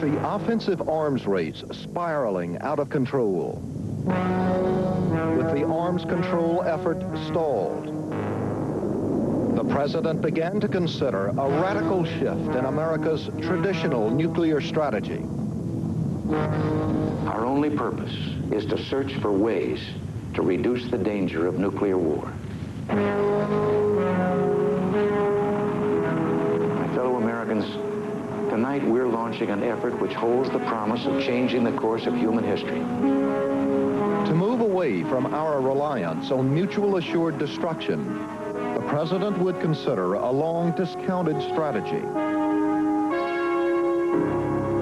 the offensive arms race spiraling out of control, with the arms control effort stalled, the president began to consider a radical shift in America's traditional nuclear strategy. Our only purpose is to search for ways to reduce the danger of nuclear war. My fellow Americans, tonight we're launching an effort which holds the promise of changing the course of human history. To move away from our reliance on mutual assured destruction, the president would consider a long discounted strategy.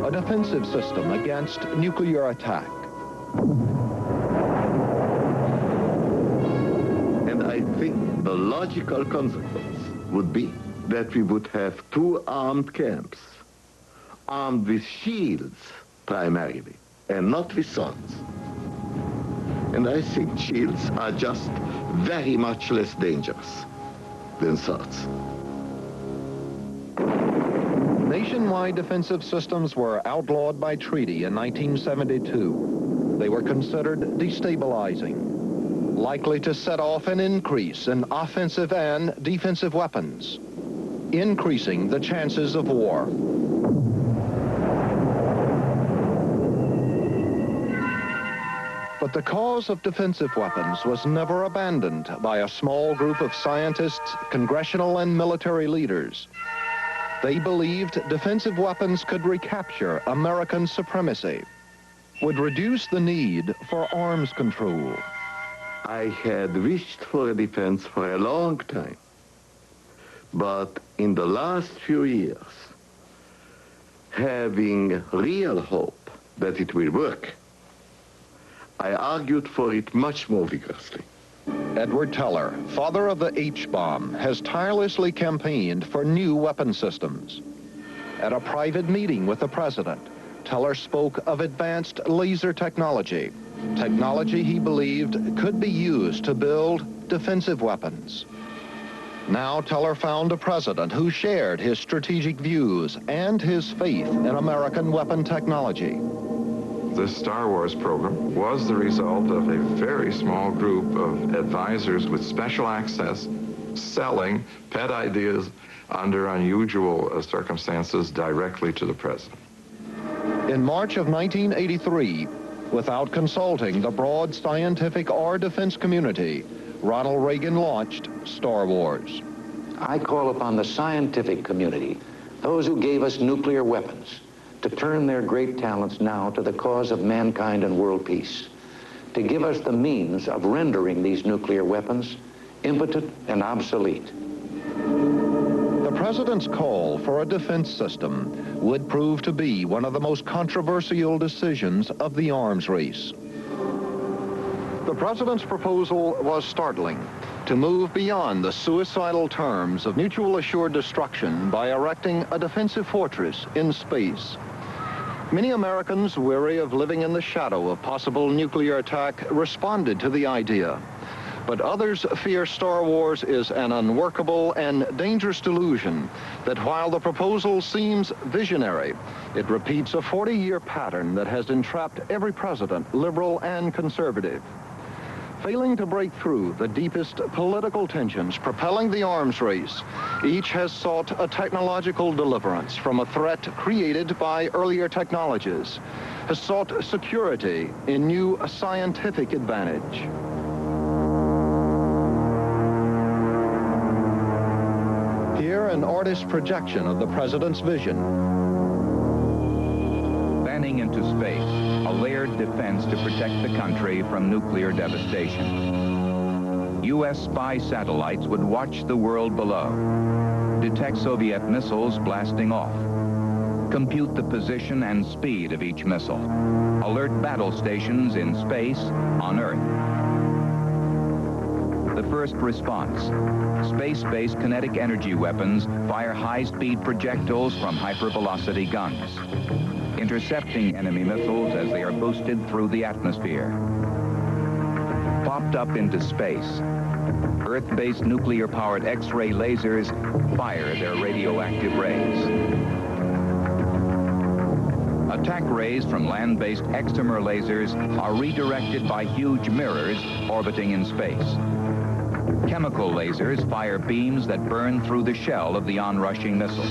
A defensive system against nuclear attack. And I think the logical consequence would be that we would have two armed camps, armed with shields primarily, and not with swords. And I think shields are just very much less dangerous than swords. Nationwide defensive systems were outlawed by treaty in 1972. They were considered destabilizing, likely to set off an increase in offensive and defensive weapons, increasing the chances of war. But the cause of defensive weapons was never abandoned by a small group of scientists, congressional and military leaders. They believed defensive weapons could recapture American supremacy, would reduce the need for arms control. I had wished for a defense for a long time. But in the last few years, having real hope that it will work, I argued for it much more vigorously. Edward Teller, father of the H-bomb, has tirelessly campaigned for new weapon systems. At a private meeting with the president, Teller spoke of advanced laser technology, technology he believed could be used to build defensive weapons. Now Teller found a president who shared his strategic views and his faith in American weapon technology. The Star Wars program was the result of a very small group of advisors with special access, selling pet ideas under unusual circumstances directly to the president. In March of 1983, without consulting the broad scientific or defense community, Ronald Reagan launched Star Wars. I call upon the scientific community, those who gave us nuclear weapons, to turn their great talents now to the cause of mankind and world peace, to give us the means of rendering these nuclear weapons impotent and obsolete. The president's call for a defense system would prove to be one of the most controversial decisions of the arms race. The president's proposal was startling: to move beyond the suicidal terms of mutual assured destruction by erecting a defensive fortress in space. Many Americans, weary of living in the shadow of possible nuclear attack, responded to the idea. But others fear Star Wars is an unworkable and dangerous delusion, that while the proposal seems visionary, it repeats a 40-year pattern that has entrapped every president, liberal and conservative. Failing to break through the deepest political tensions propelling the arms race, each has sought a technological deliverance from a threat created by earlier technologies, has sought security in new scientific advantage. Here, an artist's projection of the president's vision. Banning into space, a layered defense to protect the country from nuclear devastation. U.S. spy satellites would watch the world below, detect Soviet missiles blasting off, compute the position and speed of each missile, alert battle stations in space, on Earth. The first response: space-based kinetic energy weapons fire high-speed projectiles from hypervelocity guns, intercepting enemy missiles as they are boosted through the atmosphere. Popped up into space, Earth-based nuclear-powered X-ray lasers fire their radioactive rays. Attack rays from land-based excimer lasers are redirected by huge mirrors orbiting in space. Chemical lasers fire beams that burn through the shell of the onrushing missile.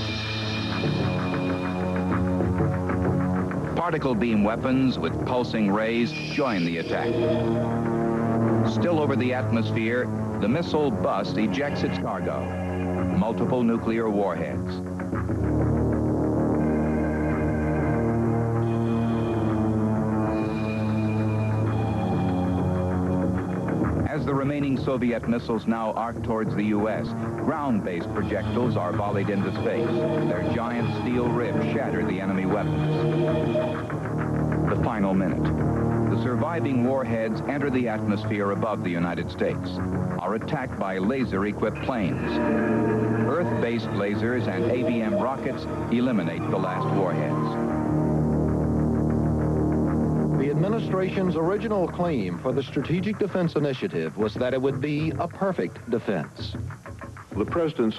Particle beam weapons with pulsing rays join the attack. Still over the atmosphere, the missile bust ejects its cargo, multiple nuclear warheads. As the remaining Soviet missiles now arc towards the U.S., ground-based projectiles are volleyed into space. Their giant steel ribs shatter the enemy weapons. The final minute. The surviving warheads enter the atmosphere above the United States, are attacked by laser-equipped planes. Earth-based lasers and ABM rockets eliminate the last warheads. The administration's original claim for the Strategic Defense Initiative was that it would be a perfect defense. The president's